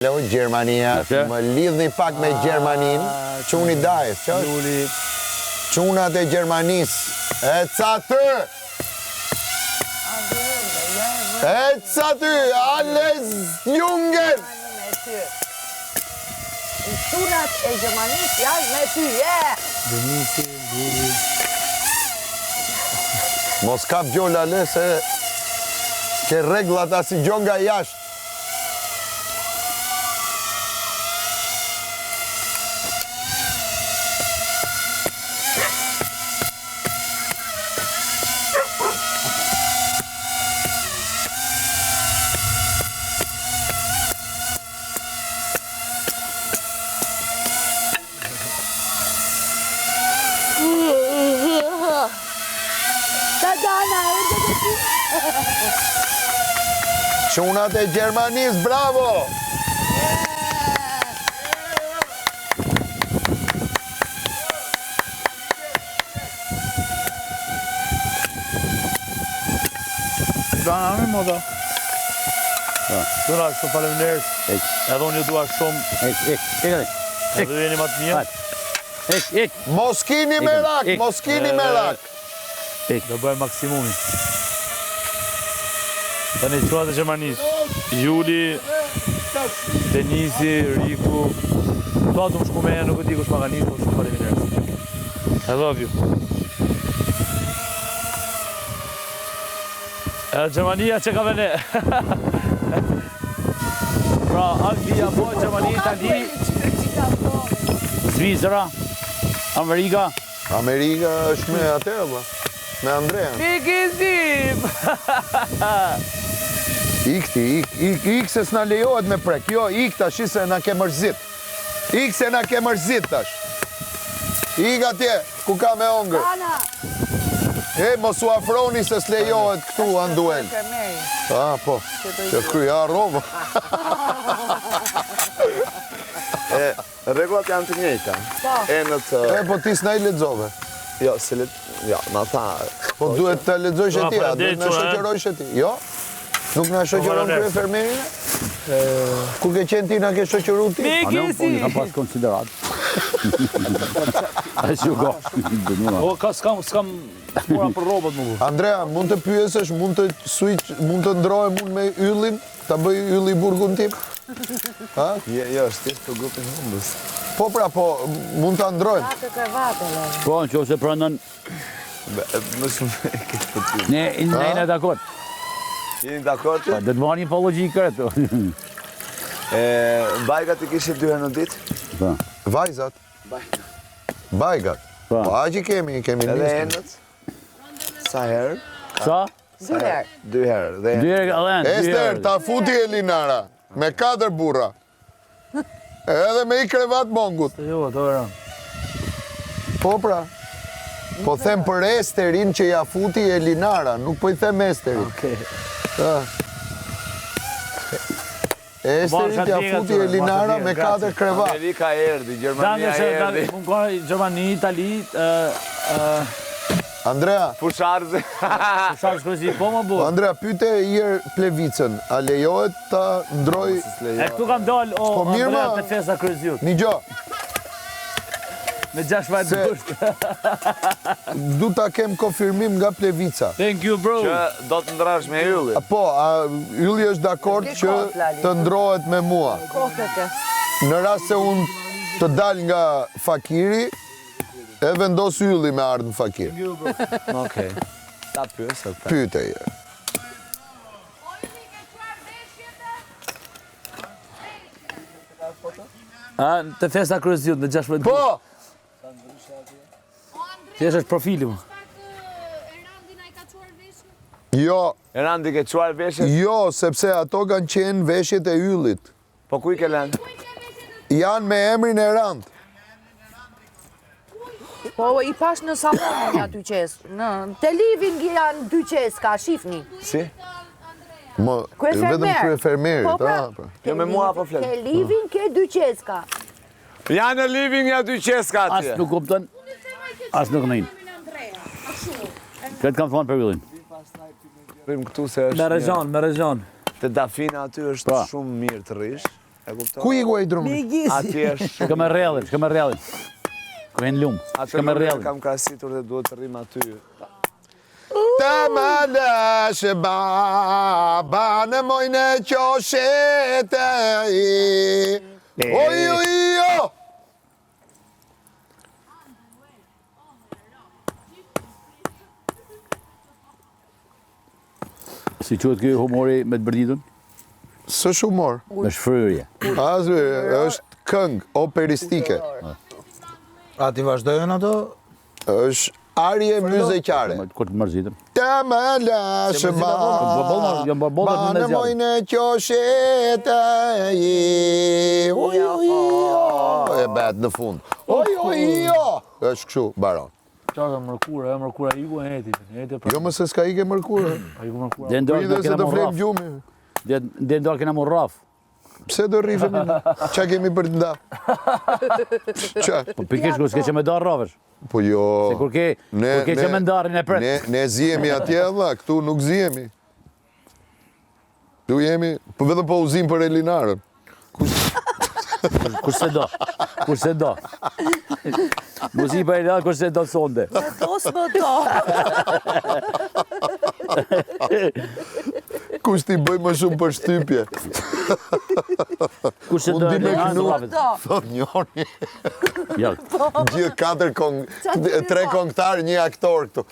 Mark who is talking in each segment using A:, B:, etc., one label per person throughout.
A: Gjermania, më lidhni pak me Gjermanin, quni dajës, qunat e Gjermanis, e ca ty, Alles Jungen!
B: Qunat e Gjermanis janë me ty,
A: Mos kap gjolla le se ke reglat asi gjon nga jashtë. Qunat e Gjermanis, bravo!
C: Dana mi moda. Duna shumë faleminderit. Edhe unë ju dua shumë. Edhe jeni më të mirë.
A: Mos kini merak, mos kini merak.
C: Do bëjmë maksimumin. Tani qunat e Gjermanis. Juli, Denisi, Riku. To atë më shku me nuk e di kush ma ka nisë, shumë faleminderit. I love you. Gjermania që ka vene. Pra, Anglia, po, Gjermania, Itali, Zvizra, Amerika.
A: Amerika është me atërë, ba? Me Andrea.
C: Mikizim!
A: Ik se s'na lejohet me prek. Jo, ik tash se na ke mërzit. Ik se na ke mërzit tash. Ik atje, ku ka me ongër. E, mos u afroni se s'lejohet këtu anë duel. Po, që kryja robë.
D: Regullat janë të njëjta.
A: Po ti s'na i lexove.
D: Jo, ma tha...
A: Po duhet të lexojsh e ti, a duhet në shoqërojsh e ti. Jo? Nuk në shoqëron kërë fermerine? Ku ke qenë ti në ke shoqëru ti?
C: Mikisi!
E: Unë kam pas konsiderat. A shugo.
C: O, s'kam mora për robot më bu.
A: Andrea, mund të pyesësh, mund të ndrohem unë me yllin? Ta bëj ylli burgun tim?
D: Jo, është të grupin humbës.
A: Po pra, po, mund të ndrojmë.
E: Po, në që ose prëndën...
D: Më shumë e këtë të ty.
E: Ne jene dakord.
D: Jeni dakord që?
E: Dhe të marrë një apologi kërët.
D: Bajgat i kishë 2 herë në ditë?
A: Vajzat? Bajgat? Po, aqi kemi
D: Edhe
A: nisë.
D: enët? Sa herë?
E: Sa?
B: 2 herë.
D: 2 herë.
E: 2 herë galen.
A: Ester, ta futi Elinara, me 4 burra. Edhe me i krevat mongut.
C: Jo, ato vera.
A: Po pra, po them për Esterin që ja futi Elinara, nuk po i them Esterin. Esterin që ja futi Elinara me 4 krevat.
D: Amerika erdi, Gjermania erdi.
C: Unë kërë Gjermani, Itali,
A: Andrea,
D: Fusharze.
C: Fusharze kërësi, po më bu.
A: Andrea, pyte ier Plevicën, a lejohet ta ndroj...
C: E këtu kam dollë o Andrea të festa kërëzjut.
A: Një gjo,
C: Me 6 vajtë bërshtë.
A: du ta kem konfirmim nga Plevica.
C: Thank you, bro.
D: Që do të ndrash me ylli.
A: Po, ylli është dakord që të ndrohet me mua. Në rast se unë të dal nga fakiri, e vendos ylli me ardhë në fakir.
D: Okej. Ta pyesë.
A: Pyte je.
C: Të festa kërëzjut me 6 vajtë bërshtë.
A: Po!
C: Thjesht është profili mu.
A: Jo,
D: Erandi ke quar veshët?
A: jo, sepse ato kanë qenë veshjet e yllit.
D: Po ku i ke lënë?
A: Janë me emrin e rand.
B: Po, i pash në salonin ja dyqes. Në teliving janë dyqeska, shifni.
D: Si?
A: Vetëm kryefermerit.
B: Po, pra.
D: Jo me mua apo flet?
B: Ke living, ke dyqeska.
D: Janë në living ja dyqeska atje.
E: Asë nuk kuptën, asë nuk nëjnë. Këtë kam thonë për yllin.
D: Rrim këtu se është...
C: Me rezon.
D: Te Dafina aty është shumë mirë të rish. E kupton?
A: Ku i ku e i drumi?
D: Aty është
F: Shka me rrellin, shka me rrellin. Ku e në lumë,
D: atë
F: shka me
D: lumë
F: rrellin.
D: kam krasitur dhe duhet të rrim aty.
A: Ta malash baba në mojnë qoshete oj, oj, jo!
F: Si qëtë kjo humori me të bërditun?
A: Së shumor.
F: Me shfryrje.
A: Asë, është këngë operistike.
G: A ti vazhdojnë ato?
A: është arje muzikare.
F: Kur të mërzitëm.
A: Ta malash baba në mojnë qoshete oj, oj, jo! E bet në fund. Oj, oj, jo! është kështu, baron.
C: Çfarë mërkura iku e heti.
A: Jo më se s'ka ike mërkura.
C: Iku mërkura.
F: Dhe ndorë
A: Dhe
F: do
A: se
F: kena
A: do
F: mu
A: flem
F: rraf.
A: gjumi.
F: Dhe ndorë kena mu rraf.
A: Pse do rrifem? Qa kemi për të nda? Qa?
F: Po pikësh ku s'ke që me darë rrafësh.
A: Po jo.
F: Se kur ke që me ndarën e pret.
A: Ne zjemi atje dha, këtu nuk zjemi. Tu jemi, po vetëm po uzim për Elinarën.
F: Kur se do. Kur se do. Muzi për e da kur se do sonde.
B: Tos më do.
A: Kush t'i bëj më shumë për shtypje?
F: Kur se do
A: Unë di me
F: e
A: kënu.
F: rrafët.
A: Thot njoni.
F: Ja,
A: Gjithë 4 3 këngëtar, 1 aktor këtu.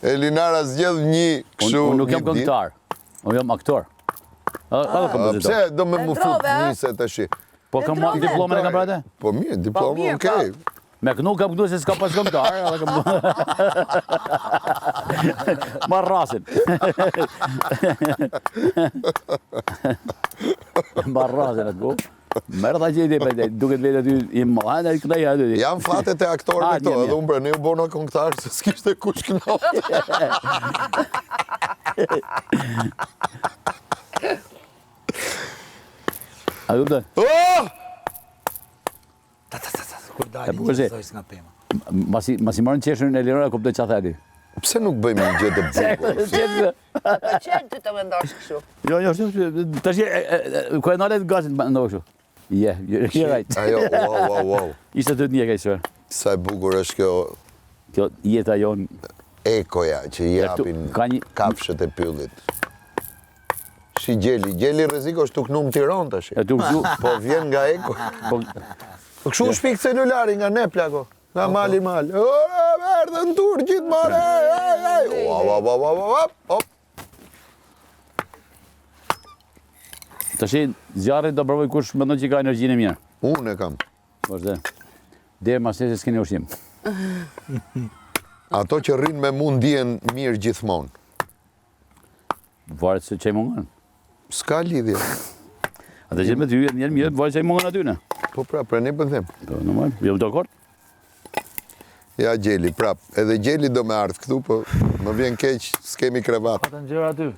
A: Elinara zgjedh një kështu.
F: unë nuk jam
A: një ditë.
F: këngëtar. Unë jam aktor. Edhe kompozitor.
A: Pse do me mu fut
B: Ndrove, a?
A: njëse të shi?
F: Po kam diplomën e kam pra te?
A: Po mirë, diploma,
B: mirë,
A: okej.
F: Me kënu kam kënu se s'ka pas këngëtar, edhe kam... Marr rasin. Marr rasin atë ku. Merë dha që i dhe për duket vetë aty i mëllajnë e kënej aty.
A: Jam fatet e aktorëve
F: Ah,
A: këto,
F: mirë,
A: edhe unë pra ne u bona këngëtar se s'kishte kush kënaqë.
F: A du të?
A: Oh!
G: Kur
F: E
G: dalin
F: bukur
G: që
F: si.
G: thoj s'nga pema.
F: Masi marrën qeshën e Elinora, kuptoj çfarë thati.
A: Pse nuk bëjmë një gjë të bukur?
B: Qenë ty të mendosh kështu.
F: Jo, tash ku e nalet gazin ndonjë kështu. You're right.
A: Ajo, wow.
F: Ishte të një kaq çfarë.
A: Sa e bukur është kjo
F: Kjo jeta jon
A: ekoja që i japin
F: ka një-
A: kafshët e pyllit. Shi gjeli. Gjeli rrezik është tuk numë Tiranë tash.
F: e tu kështu.
A: Po vjen nga eko.
F: Po
A: Po kështu shpik celulari nga nepla ko. Nga mali. Erdhën turqit mare. Hop.
F: tash zjarri do provoj kush mendon që ka energjinë e mirë.
A: Unë e kam.
F: Vazhdo. Deri mas se s'keni ushqim.
A: Ato që rrinë me mund ndjen mirë gjithmonë.
F: Varet se çaj mungon.
A: S'ka lidhje.
F: Atë që me ty janë mirë, varet çaj mungon aty ne.
A: Po pra ne po them.
F: Po normal, jo dakord.
A: Ja gjeli, prap. Edhe gjeli do me ardhë këtu, po më vjen keq, s'kemi krevat.
C: Të ngjera aty.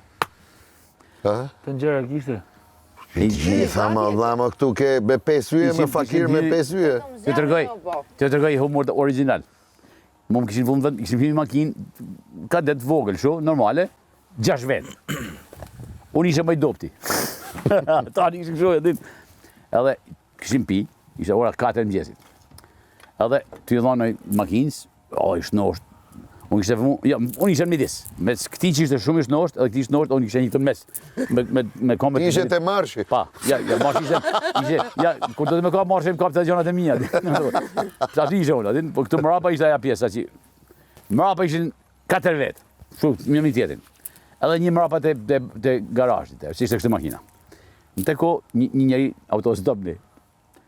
A: Ha?
C: Të ngjera kishte.
A: I gjitha më vlama këtu ke me 5 yje, me fakir me 5 yje.
F: Të tregoj humor original. Më kishin vënë vend, kishin filmi makinë, ka det vogël, shu, normale, 6 vend. Unë ishe më i dopti. Tani kishin kështu, e dit. Edhe kishin pi, ishte ora 4 mëngjesit. Edhe ty dhanoj makinës, ishte nosht. Unë ishe në midis. Me këti që ishte shumë ishte nosht, edhe këti ishte nosht, unë ishe një këtë mes. Me komët.
A: Ti ishe të marshi.
F: Pa, marsh ishe, kur do të me ka marsh, më kap të gjonat e mija. Aty ishe unë, po këtu mrapa ishte aja pjesa që... Mrapa ishin 4 vetë, shumë, një tjetin. Edhe një mrapa të garajit, si ishte kështë makina. Në te ko, një njeri autos dobni.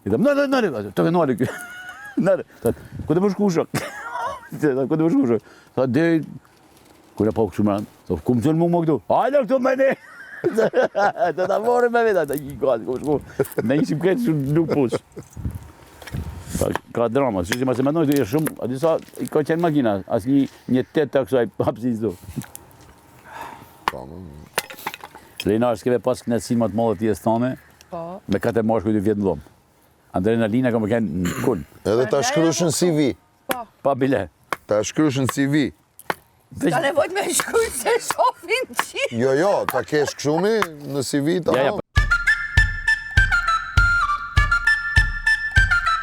F: I dhe, nëre, të kënali kjo. Nëre, ku të më shkushok? Ku të më shkushok? Tha, dhe, kërë po kështu më rëndë, tha, ku më qënë mu më këtu? Hajde këtu me ne! Të ta morë me veta, ta një gati, ku shku. Ne ishim këtë shumë nuk push. Ka drama, që që ma se mendoj të shumë, a disa i ka qenë makina, as një tet të kësaj hapësis do. Lenar, s'keve pas knetësin më të madhe t'jes thane, me 4 mashkuj 2 vjetë në dhomë. Adrenalina ka më kënë në kun.
A: Edhe ta shkryshën CV.
F: Pa bile.
A: Ta shkryshën CV.
B: Ka nevojt me shkujt se shofin qitë.
A: Jo, ta kesh këshumi në CV të
F: Ja, ja,